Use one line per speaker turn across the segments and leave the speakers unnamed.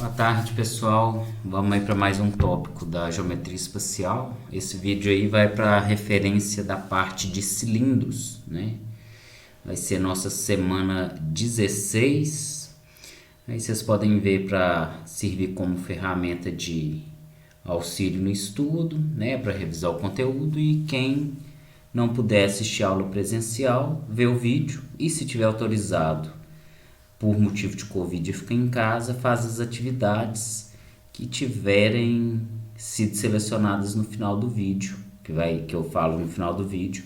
Boa tarde, pessoal. Vamos aí para mais um tópico da geometria espacial. Esse vídeo aí vai para referência da parte de cilindros, né? Vai ser nossa semana 16. Aí vocês podem ver para servir como ferramenta de auxílio no estudo, né? Para revisar o conteúdo, e quem não puder assistir a aula presencial, vê o vídeo, e se tiver autorizado por motivo de Covid e ficar em casa, faz as atividades que tiverem sido selecionadas no final do vídeo, que eu falo no final do vídeo,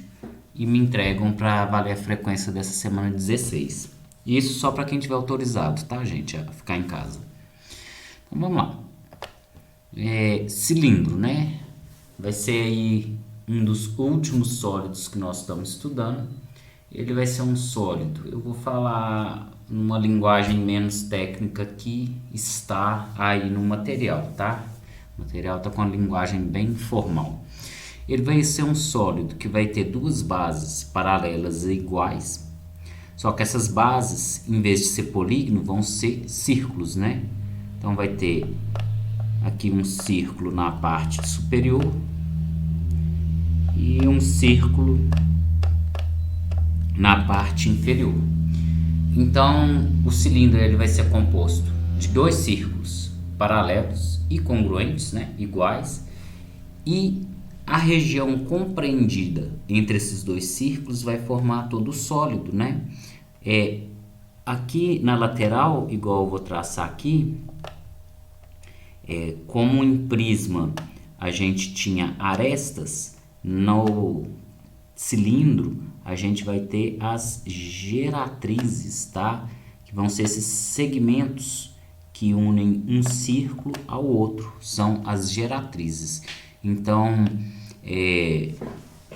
e me entregam para valer a frequência dessa semana 16. Isso só para quem tiver autorizado, tá, gente, a ficar em casa. Então vamos lá. Cilindro, né? Vai ser aí um dos últimos sólidos que nós estamos estudando. Ele vai ser um sólido. Eu vou falar numa linguagem menos técnica que está aí no material, tá? O material está com uma linguagem bem formal. Ele vai ser um sólido que vai ter duas bases paralelas e iguais, só que essas bases, em vez de ser polígono, vão ser círculos, né? Então vai ter aqui um círculo na parte superior e um círculo na parte inferior. Então, o cilindro ele vai ser composto de dois círculos paralelos e congruentes, né, iguais, e a região compreendida entre esses dois círculos vai formar todo o sólido, né? Aqui na lateral, igual eu vou traçar aqui, como em prisma a gente tinha arestas, no cilindro a gente vai ter as geratrizes, tá? Que vão ser esses segmentos que unem um círculo ao outro, são as geratrizes. Então,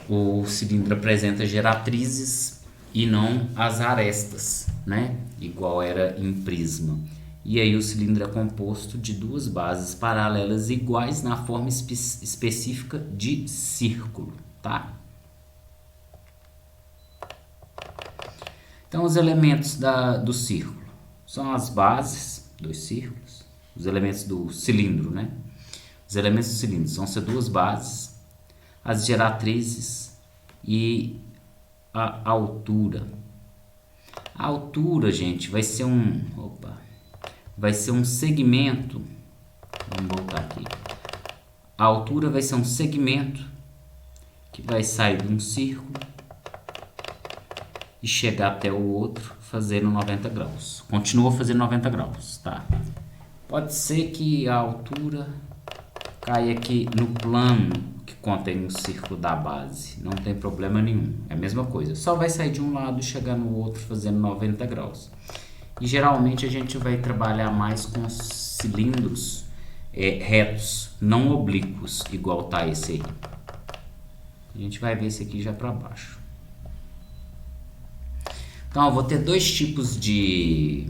o cilindro apresenta geratrizes e não as arestas, né? Igual era em prisma. E aí o cilindro é composto de duas bases paralelas iguais na forma específica de círculo, tá? Então, os elementos do círculo são as bases dos círculos, os elementos do cilindro, né? Os elementos do cilindro vão ser duas bases, as geratrizes e a altura. A altura, gente, vai ser um segmento. Vamos voltar aqui. A altura vai ser um segmento que vai sair de um círculo e chegar até o outro fazendo 90 graus. Continua fazendo 90 graus, tá? Pode ser que a altura caia aqui no plano que contém o círculo da base. Não tem problema nenhum. É a mesma coisa. Só vai sair de um lado e chegar no outro fazendo 90 graus. E geralmente a gente vai trabalhar mais com cilindros retos, não oblíquos, igual tá esse aí. A gente vai ver esse aqui já para baixo. Então, eu vou ter dois tipos de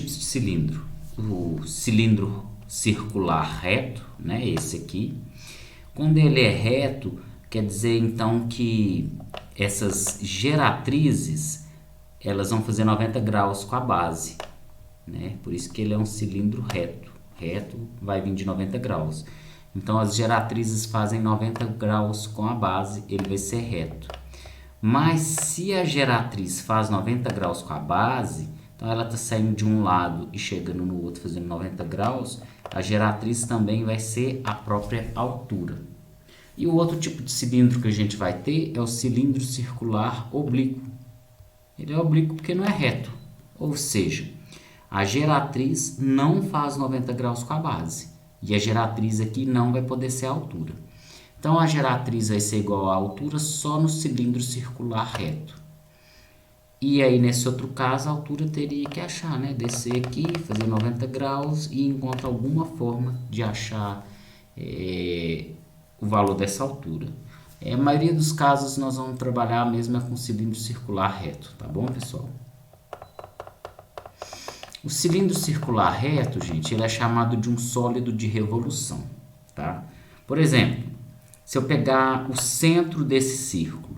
cilindro. O cilindro circular reto, né, esse aqui. Quando ele é reto, quer dizer então que essas geratrizes, elas vão fazer 90 graus com a base, né? Por isso que ele é um cilindro reto. Reto vai vir de 90 graus. Então, as geratrizes fazem 90 graus com a base, ele vai ser reto. Mas se a geratriz faz 90 graus com a base, então ela está saindo de um lado e chegando no outro fazendo 90 graus, a geratriz também vai ser a própria altura. E o outro tipo de cilindro que a gente vai ter é o cilindro circular oblíquo. Ele é oblíquo porque não é reto, ou seja, a geratriz não faz 90 graus com a base, e a geratriz aqui não vai poder ser a altura. Então, a geratriz vai ser igual à altura só no cilindro circular reto. E aí, nesse outro caso, a altura teria que achar, né? Descer aqui, fazer 90 graus e encontrar alguma forma de achar o valor dessa altura. A maioria dos casos, nós vamos trabalhar mesmo com cilindro circular reto, tá bom, pessoal? O cilindro circular reto, gente, ele é chamado de um sólido de revolução, tá? Por exemplo, se eu pegar o centro desse círculo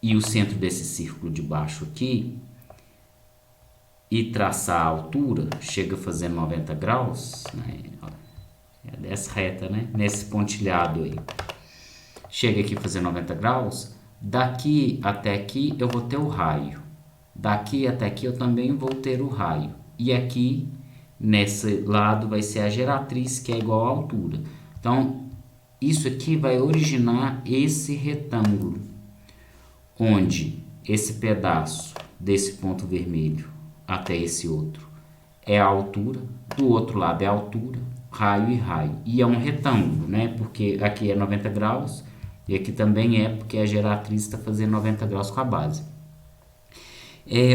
e o centro desse círculo de baixo aqui, e traçar a altura, chega a fazer 90 graus, né? É dessa reta, né? Nesse pontilhado aí. Chega aqui a fazer 90 graus, daqui até aqui eu vou ter o raio. Daqui até aqui eu também vou ter o raio. E aqui, nesse lado, vai ser a geratriz, que é igual à altura. Então, isso aqui vai originar esse retângulo, onde esse pedaço desse ponto vermelho até esse outro é a altura, do outro lado é a altura, raio e raio. E é um retângulo, né? Porque aqui é 90 graus e aqui também é, porque a geratriz está fazendo 90 graus com a base.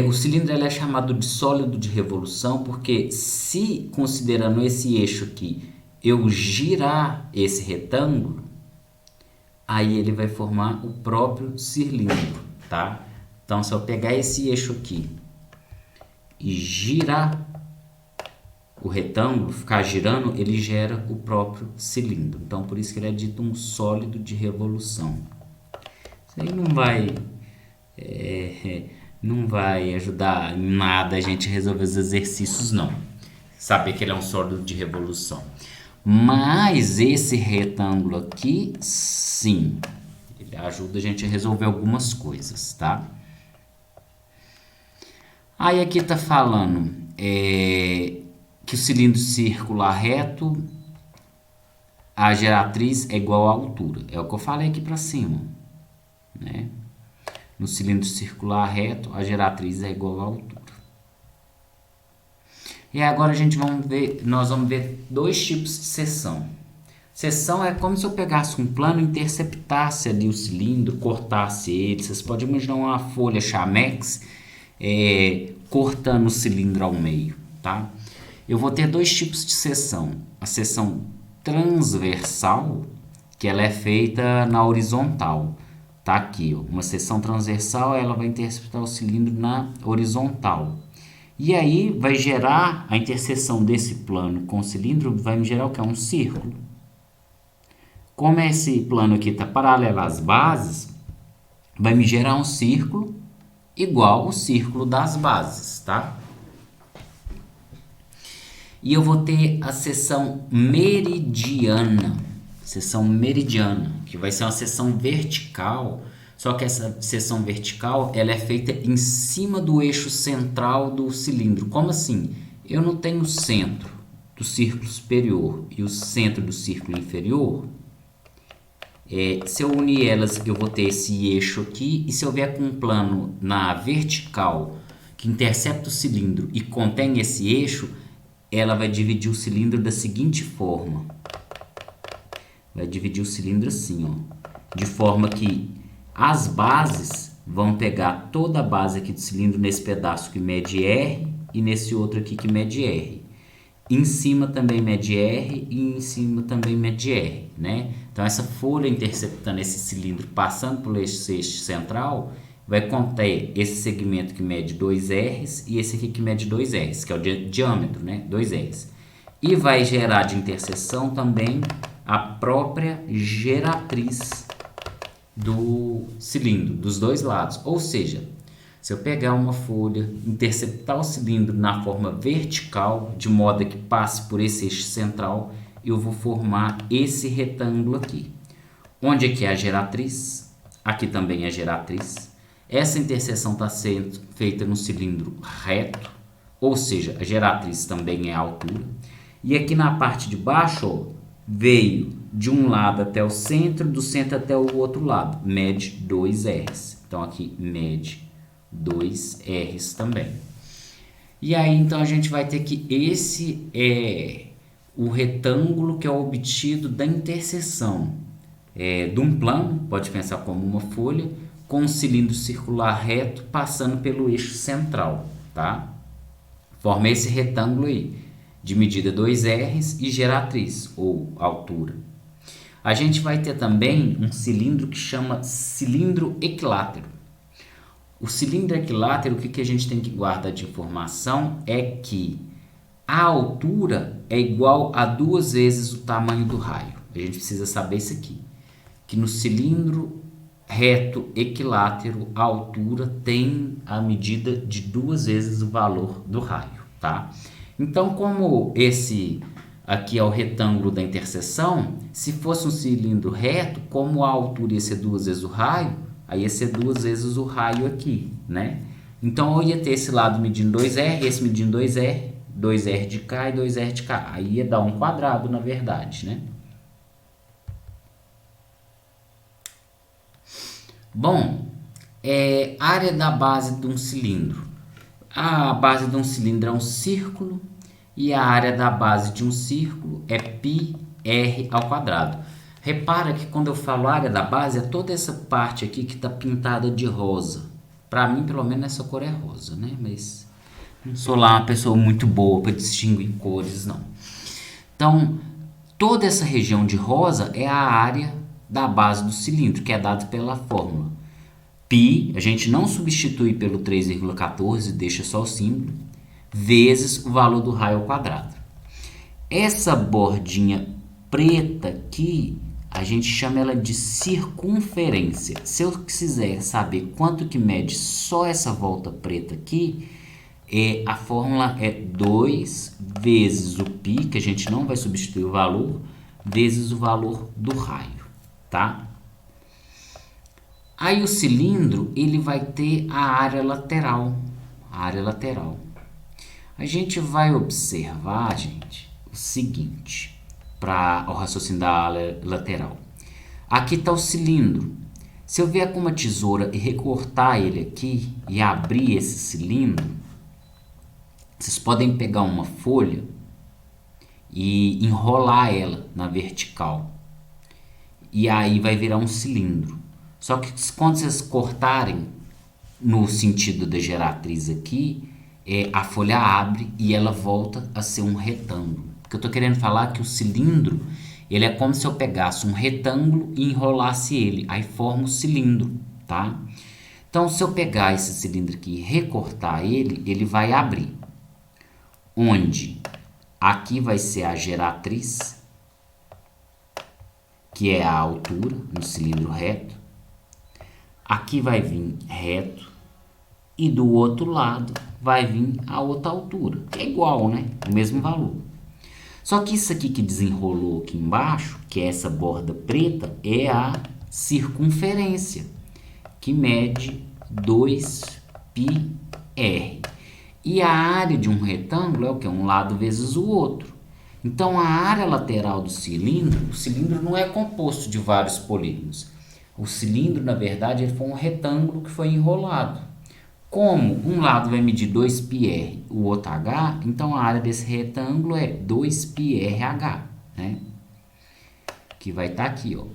O cilindro ele é chamado de sólido de revolução porque, se considerando esse eixo aqui, eu girar esse retângulo, aí ele vai formar o próprio cilindro, tá? Então, se eu pegar esse eixo aqui e girar o retângulo, ficar girando, ele gera o próprio cilindro. Então, por isso que ele é dito um sólido de revolução. Isso aí não vai ajudar em nada a gente resolver os exercícios, não. Saber que ele é um sólido de revolução. Mas esse retângulo aqui, sim, ele ajuda a gente a resolver algumas coisas, tá? Aí aqui tá falando que o cilindro circular reto, a geratriz é igual à altura. É o que eu falei aqui para cima, né? No cilindro circular reto, a geratriz é igual à altura. E agora nós vamos ver dois tipos de seção. Seção é como se eu pegasse um plano e interceptasse ali o cilindro, cortasse ele. Vocês podem imaginar uma folha Chamex cortando o cilindro ao meio, tá? Eu vou ter dois tipos de seção. A seção transversal, que ela é feita na horizontal. Tá aqui, ó, uma seção transversal, ela vai interceptar o cilindro na horizontal. E aí vai gerar a interseção desse plano com o cilindro, vai me gerar o que? Um círculo. Como esse plano aqui está paralelo às bases, vai me gerar um círculo igual ao círculo das bases, tá? E eu vou ter a seção meridiana, que vai ser uma seção vertical, só que essa seção vertical ela é feita em cima do eixo central do cilindro. Como assim? Eu não tenho o centro do círculo superior e o centro do círculo inferior. Se eu unir elas, eu vou ter esse eixo aqui, e se eu vier com um plano na vertical que intercepta o cilindro e contém esse eixo, ela vai dividir o cilindro da seguinte forma. Vai dividir o cilindro assim, ó, de forma que as bases vão pegar toda a base aqui do cilindro nesse pedaço que mede R e nesse outro aqui que mede R. Em cima também mede R e em cima também mede R, né? Então essa folha interceptando esse cilindro passando por esse eixo central vai conter esse segmento que mede 2 R's e esse aqui que mede 2 R's, que é o diâmetro, né? 2 R's. E vai gerar de interseção também a própria geratriz do cilindro, dos dois lados. Ou seja, se eu pegar uma folha, interceptar o cilindro na forma vertical, de modo que passe por esse eixo central, eu vou formar esse retângulo aqui. Onde aqui é a geratriz, aqui também é a geratriz. Essa interseção está sendo feita no cilindro reto, ou seja, a geratriz também é a altura. E aqui na parte de baixo, ó, veio de um lado até o centro, do centro até o outro lado, mede 2 R's. Então aqui mede 2 R's também. E aí então a gente vai ter que esse é o retângulo que é obtido da interseção de um plano, pode pensar como uma folha, com um cilindro circular reto passando pelo eixo central, tá? Forma esse retângulo aí, de medida 2 R's e geratriz, ou altura. A gente vai ter também um cilindro que chama cilindro equilátero. O cilindro equilátero, o que a gente tem que guardar de informação é que a altura é igual a 2 vezes o tamanho do raio. A gente precisa saber isso aqui, que no cilindro reto, equilátero, a altura tem a medida de 2 vezes o valor do raio, tá? Então, como esse aqui é o retângulo da interseção, se fosse um cilindro reto, como a altura ia ser 2 vezes o raio, aí ia ser 2 vezes o raio aqui, né? Então, eu ia ter esse lado medindo 2R, esse medindo 2R, 2R de cá e 2R de cá. Aí ia dar um quadrado, na verdade, né? Bom, área da base de um cilindro. A base de um cilindro é um círculo e a área da base de um círculo é πr ao quadrado. Repara que quando eu falo área da base é toda essa parte aqui que está pintada de rosa. Para mim, pelo menos, essa cor é rosa, né? Mas não sou lá uma pessoa muito boa para distinguir cores, não. Então, toda essa região de rosa é a área da base do cilindro, que é dada pela fórmula. Π, a gente não substitui pelo 3,14, deixa só o símbolo, vezes o valor do raio ao quadrado. Essa bordinha preta aqui, a gente chama ela de circunferência. Se eu quiser saber quanto que mede só essa volta preta aqui, a fórmula é 2 vezes o π, que a gente não vai substituir o valor, vezes o valor do raio, tá? Aí o cilindro, ele vai ter a área lateral. A gente vai observar, gente, o seguinte, para o raciocínio da área lateral. Aqui está o cilindro. Se eu vier com uma tesoura e recortar ele aqui e abrir esse cilindro, vocês podem pegar uma folha e enrolar ela na vertical. E aí vai virar um cilindro. Só que quando vocês cortarem no sentido da geratriz aqui, a folha abre e ela volta a ser um retângulo. O que eu estou querendo falar é que o cilindro, ele é como se eu pegasse um retângulo e enrolasse ele. Aí forma o cilindro, tá? Então, se eu pegar esse cilindro aqui e recortar ele, ele vai abrir. Onde aqui vai ser a geratriz, que é a altura no cilindro reto. Aqui vai vir reto e do outro lado vai vir a outra altura, que é igual, né? O mesmo valor. Só que isso aqui que desenrolou aqui embaixo, que é essa borda preta, é a circunferência, que mede 2πr. E a área de um retângulo é o que? Um lado vezes o outro. Então, a área lateral do cilindro, o cilindro não é composto de vários polígonos. O cilindro, na verdade, ele foi um retângulo que foi enrolado. Como um lado vai medir 2πr, o outro h, então a área desse retângulo é 2πrh, né? Que vai estar aqui, ó.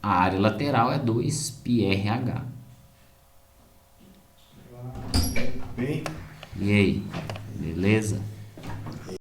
A área lateral é 2πrh.
Bem.
E aí, beleza?